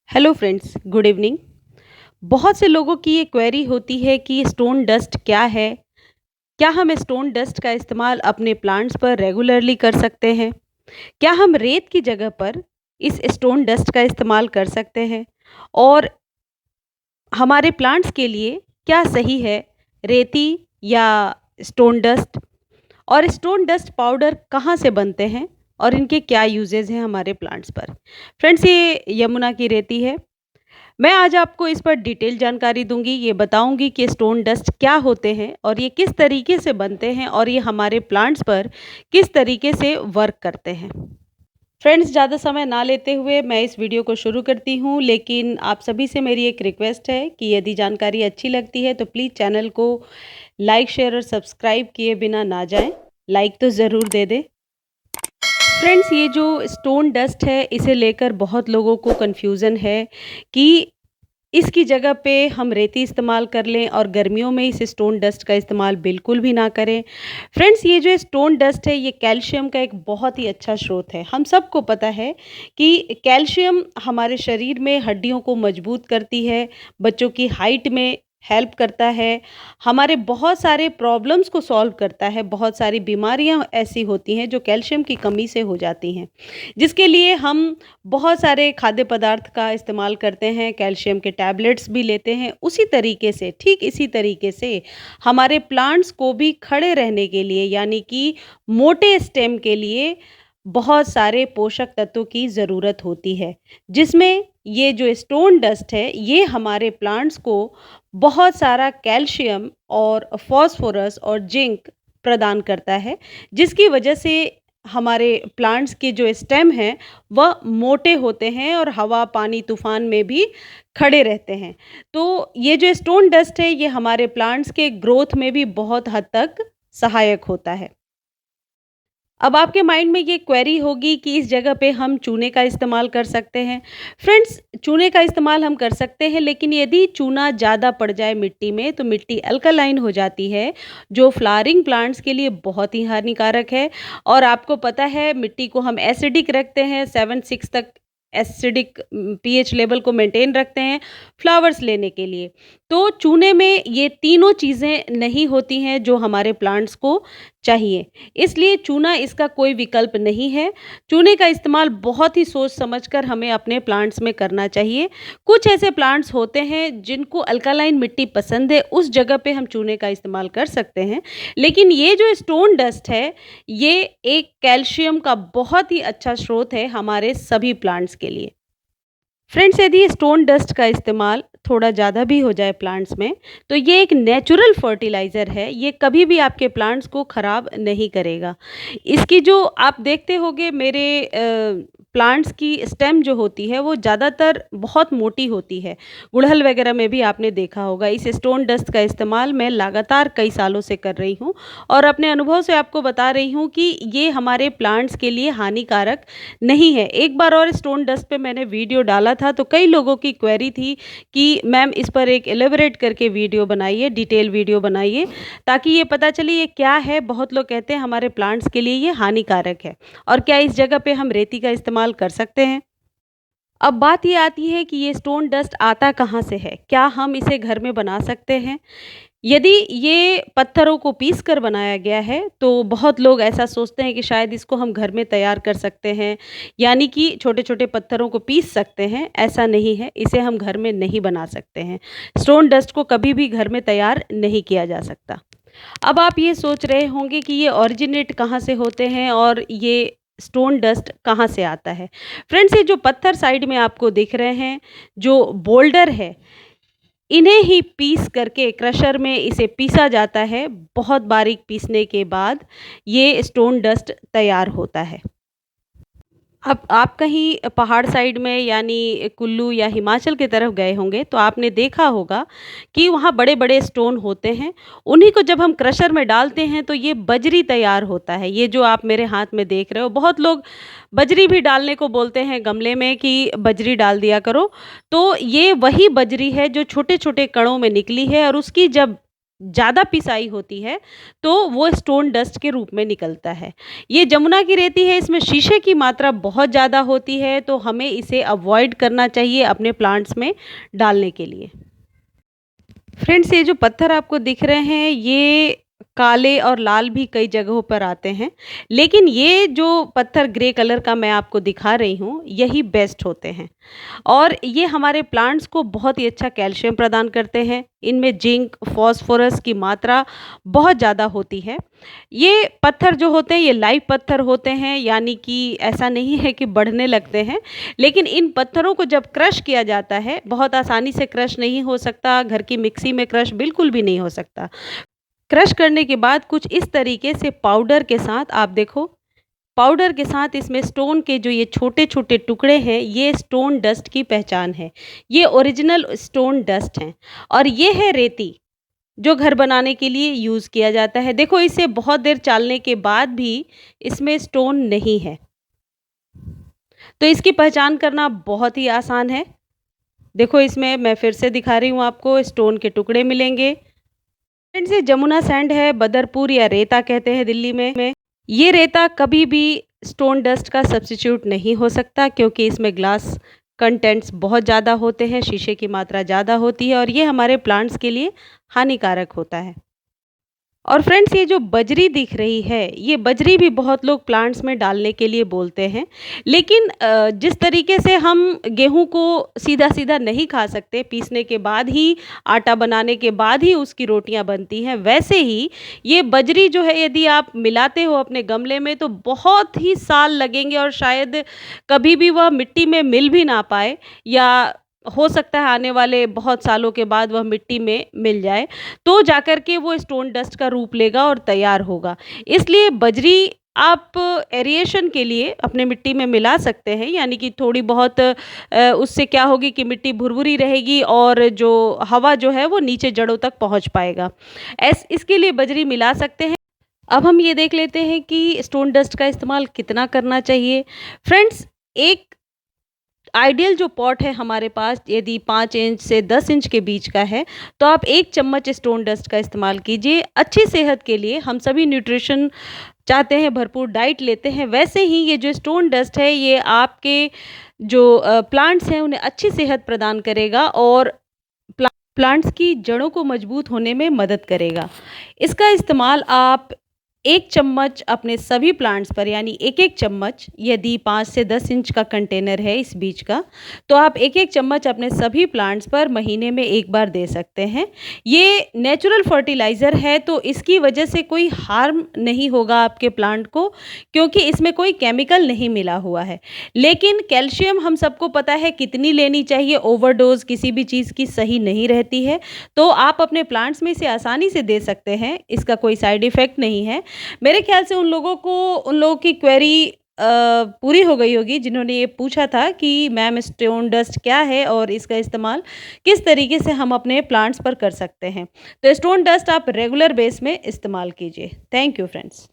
Hello friends, good evening. बहुत से लोगों की ये क्वेरी होती है कि स्टोन डस्ट क्या है? क्या हम स्टोन डस्ट का इस्तेमाल अपने प्लांट्स पर रेगुलरली कर सकते हैं? क्या हम रेत की जगह पर इस स्टोन डस्ट का इस्तेमाल कर सकते हैं? और हमारे प्लांट्स के लिए क्या सही है, रेती या स्टोन डस्ट? और स्टोन डस्ट पाउडर कहाँ से बनते हैं और इनके क्या यूजेस हैं हमारे प्लांट्स पर? फ्रेंड्स, ये यमुना की रेती है। मैं आज आपको इस पर डिटेल जानकारी दूँगी, ये बताऊँगी कि स्टोन डस्ट क्या होते हैं और ये किस तरीके से बनते हैं और ये हमारे प्लांट्स पर किस तरीके से वर्क करते हैं। फ्रेंड्स, ज़्यादा समय ना लेते हुए मैं इस वीडियो को शुरू करती हूँ, लेकिन आप सभी से मेरी एक रिक्वेस्ट है कि यदि जानकारी अच्छी लगती है तो प्लीज़ चैनल को लाइक, शेयर और सब्सक्राइब किए बिना ना जाएँ। लाइक तो ज़रूर दे दें। फ्रेंड्स, ये जो स्टोन डस्ट है इसे लेकर बहुत लोगों को कन्फ्यूज़न है कि इसकी जगह पे हम रेती इस्तेमाल कर लें और गर्मियों में इस स्टोन डस्ट का इस्तेमाल बिल्कुल भी ना करें। फ्रेंड्स, ये जो स्टोन डस्ट है ये कैल्शियम का एक बहुत ही अच्छा स्रोत है। हम सबको पता है कि कैल्शियम हमारे शरीर में हड्डियों को मजबूत करती है, बच्चों की हाइट में हेल्प करता है, हमारे बहुत सारे प्रॉब्लम्स को सॉल्व करता है। बहुत सारी बीमारियां ऐसी होती हैं जो कैल्शियम की कमी से हो जाती हैं, जिसके लिए हम बहुत सारे खाद्य पदार्थ का इस्तेमाल करते हैं, कैल्शियम के टैबलेट्स भी लेते हैं। उसी तरीके से, ठीक इसी तरीके से हमारे प्लांट्स को भी खड़े रहने के लिए यानी कि मोटे स्टेम के लिए बहुत सारे पोषक तत्वों की ज़रूरत होती है, जिसमें ये जो स्टोन डस्ट है ये हमारे प्लांट्स को बहुत सारा कैल्शियम और फास्फोरस और जिंक प्रदान करता है, जिसकी वजह से हमारे प्लांट्स के जो स्टेम हैं वह मोटे होते हैं और हवा, पानी, तूफान में भी खड़े रहते हैं। तो ये जो स्टोन डस्ट है ये हमारे प्लांट्स के ग्रोथ में भी बहुत हद तक सहायक होता है। अब आपके माइंड में ये क्वेरी होगी कि इस जगह पे हम चूने का इस्तेमाल कर सकते हैं। फ्रेंड्स, चूने का इस्तेमाल हम कर सकते हैं, लेकिन यदि चूना ज़्यादा पड़ जाए मिट्टी में तो मिट्टी अल्कलाइन हो जाती है, जो फ्लावरिंग प्लांट्स के लिए बहुत ही हानिकारक है। और आपको पता है मिट्टी को हम एसिडिक रखते हैं, 7-6 तक एसिडिक पीएच लेवल को मेंटेन रखते हैं फ्लावर्स लेने के लिए। तो चूने में ये तीनों चीज़ें नहीं होती हैं जो हमारे प्लांट्स को चाहिए। इसलिए चूना इसका कोई विकल्प नहीं है। चूने का इस्तेमाल बहुत ही सोच समझकर हमें अपने प्लांट्स में करना चाहिए। कुछ ऐसे प्लांट्स होते हैं जिनको अल्कालाइन मिट्टी पसंद है, उस जगह पे हम चूने का इस्तेमाल कर सकते हैं। लेकिन ये जो स्टोन डस्ट है, ये एक कैल्शियम का बहुत ही अच्छा स्रोत है हमारे सभी प्लांट्स के लिए। फ्रेंड्स, यदि स्टोन डस्ट का इस्तेमाल थोड़ा ज़्यादा भी हो जाए प्लांट्स में, तो ये एक नेचुरल फर्टिलाइज़र है, ये कभी भी आपके प्लांट्स को ख़राब नहीं करेगा। इसकी जो आप देखते होंगे मेरे प्लांट्स की स्टेम जो होती है वो ज़्यादातर बहुत मोटी होती है। गुड़हल वगैरह में भी आपने देखा होगा। इस स्टोन डस्ट का इस्तेमाल मैं लगातार कई सालों से कर रही हूँ और अपने अनुभव से आपको बता रही हूँ कि ये हमारे प्लांट्स के लिए हानिकारक नहीं है। एक बार और स्टोन डस्ट पे मैंने वीडियो डाला था तो कई लोगों की क्वेरी थी कि मैम इस पर एक एलेबोरेट करके वीडियो बनाइए, डिटेल वीडियो बनाइए, ताकि ये पता चले ये क्या है। बहुत लोग कहते हैं हमारे प्लांट्स के लिए ये हानिकारक है और क्या इस जगह पे हम रेती का इस्तेमाल कर सकते हैं? अब बात ये आती है कि ये स्टोन डस्ट आता कहाँ से है? क्या हम इसे घर में बना सकते हैं? यदि ये पत्थरों को पीस कर बनाया गया है तो बहुत लोग ऐसा सोचते हैं कि शायद इसको हम घर में तैयार कर सकते हैं, यानी कि छोटे-छोटे पत्थरों को पीस सकते हैं। ऐसा नहीं है, इसे हम घर में नहीं बना सकते हैं। स्टोन डस्ट को कभी भी घर में तैयार नहीं किया जा सकता। अब आप ये सोच रहे होंगे कि ये ओरिजिनेट कहाँ से होते हैं और ये स्टोन डस्ट कहाँ से आता है? फ्रेंड्स, ये जो पत्थर साइड में आपको दिख रहे हैं, जो बोल्डर है, इन्हें ही पीस करके क्रशर में इसे पीसा जाता है। बहुत बारीक पीसने के बाद ये स्टोन डस्ट तैयार होता है। अब आप कहीं पहाड़ साइड में यानी कुल्लू या हिमाचल की तरफ गए होंगे तो आपने देखा होगा कि वहाँ बड़े-बड़े स्टोन होते हैं। उन्हीं को जब हम क्रशर में डालते हैं तो ये बजरी तैयार होता है। ये जो आप मेरे हाथ में देख रहे हो, बहुत लोग बजरी भी डालने को बोलते हैं गमले में कि बजरी डाल दिया करो। तो ये वही बजरी है जो छोटे-छोटे कणों में निकली है और उसकी जब ज़्यादा पिसाई होती है, तो वो स्टोन डस्ट के रूप में निकलता है। ये जमुना की रेती है, इसमें शीशे की मात्रा बहुत ज़्यादा होती है, तो हमें इसे अवॉइड करना चाहिए अपने प्लांट्स में डालने के लिए। फ्रेंड्स, ये जो पत्थर आपको दिख रहे हैं, ये काले और लाल भी कई जगहों पर आते हैं, लेकिन ये जो पत्थर ग्रे कलर का मैं आपको दिखा रही हूँ, यही बेस्ट होते हैं और ये हमारे प्लांट्स को बहुत ही अच्छा कैल्शियम प्रदान करते हैं। इनमें जिंक, फास्फोरस की मात्रा बहुत ज़्यादा होती है। ये पत्थर जो होते हैं, ये लाइव पत्थर होते हैं, यानी कि ऐसा नहीं है कि बढ़ने लगते हैं, लेकिन इन पत्थरों को जब क्रश किया जाता है, बहुत आसानी से क्रश नहीं हो सकता, घर की मिक्सी में क्रश बिल्कुल भी नहीं हो सकता। क्रश करने के बाद कुछ इस तरीके से पाउडर के साथ आप देखो, पाउडर के साथ इसमें स्टोन के जो ये छोटे-छोटे टुकड़े हैं, ये स्टोन डस्ट की पहचान है। ये ओरिजिनल स्टोन डस्ट हैं और ये है रेती, जो घर बनाने के लिए यूज़ किया जाता है। देखो, इसे बहुत देर चालने के बाद भी इसमें स्टोन नहीं है, तो इसकी पहचान करना बहुत ही आसान है। देखो, इसमें मैं फिर से दिखा रही हूँ आपको, स्टोन के टुकड़े मिलेंगे। फ्रेंड्स, ये जमुना सैंड है, बदरपुर या रेता कहते हैं दिल्ली में। ये रेता कभी भी स्टोन डस्ट का सब्स्टिट्यूट नहीं हो सकता, क्योंकि इसमें ग्लास कंटेंट्स बहुत ज़्यादा होते हैं, शीशे की मात्रा ज़्यादा होती है और ये हमारे प्लांट्स के लिए हानिकारक होता है। और फ्रेंड्स, ये जो बजरी दिख रही है, ये बजरी भी बहुत लोग प्लांट्स में डालने के लिए बोलते हैं, लेकिन जिस तरीके से हम गेहूँ को सीधा-सीधा नहीं खा सकते, पीसने के बाद ही, आटा बनाने के बाद ही उसकी रोटियाँ बनती हैं, वैसे ही ये बजरी जो है, यदि आप मिलाते हो अपने गमले में, तो बहुत ही साल लगेंगे और शायद कभी भी वह मिट्टी में मिल भी ना पाए, या हो सकता है आने वाले बहुत सालों के बाद वह मिट्टी में मिल जाए, तो जाकर के वो स्टोन डस्ट का रूप लेगा और तैयार होगा। इसलिए बजरी आप एरिएशन के लिए अपने मिट्टी में मिला सकते हैं, यानी कि थोड़ी बहुत उससे क्या होगी कि मिट्टी भुरभुरी रहेगी और जो हवा जो है वो नीचे जड़ों तक पहुँच पाएगा। इसके लिए बजरी मिला सकते हैं। अब हम ये देख लेते हैं कि स्टोन डस्ट का इस्तेमाल कितना करना चाहिए। फ्रेंड्स, एक आइडियल जो पॉट है हमारे पास, यदि 5 इंच से 10 इंच के बीच का है, तो आप 1 चम्मच स्टोन डस्ट का इस्तेमाल कीजिए। अच्छी सेहत के लिए हम सभी न्यूट्रिशन चाहते हैं, भरपूर डाइट लेते हैं, वैसे ही ये जो स्टोन डस्ट है, ये आपके जो प्लांट्स हैं उन्हें अच्छी सेहत प्रदान करेगा और प्लांट्स की जड़ों को मजबूत होने में मदद करेगा। इसका इस्तेमाल आप 1 चम्मच अपने सभी प्लांट्स पर, यानी 1-1 चम्मच, यदि 5 से 10 इंच का कंटेनर है इस बीज का, तो आप 1-1 चम्मच अपने सभी प्लांट्स पर महीने में 1 बार दे सकते हैं। ये नेचुरल फर्टिलाइज़र है, तो इसकी वजह से कोई हार्म नहीं होगा आपके प्लांट को, क्योंकि इसमें कोई केमिकल नहीं मिला हुआ है। लेकिन कैल्शियम हम सबको पता है कितनी लेनी चाहिए, ओवरडोज़ किसी भी चीज़ की सही नहीं रहती है, तो आप अपने प्लांट्स में इसे आसानी से दे सकते हैं, इसका कोई साइड इफ़ेक्ट नहीं है। मेरे ख़्याल से उन लोगों की क्वेरी पूरी हो गई होगी, जिन्होंने ये पूछा था कि मैम, स्टोन डस्ट क्या है और इसका इस्तेमाल किस तरीके से हम अपने प्लांट्स पर कर सकते हैं। तो स्टोन डस्ट आप रेगुलर बेस में इस्तेमाल कीजिए। Thank you friends.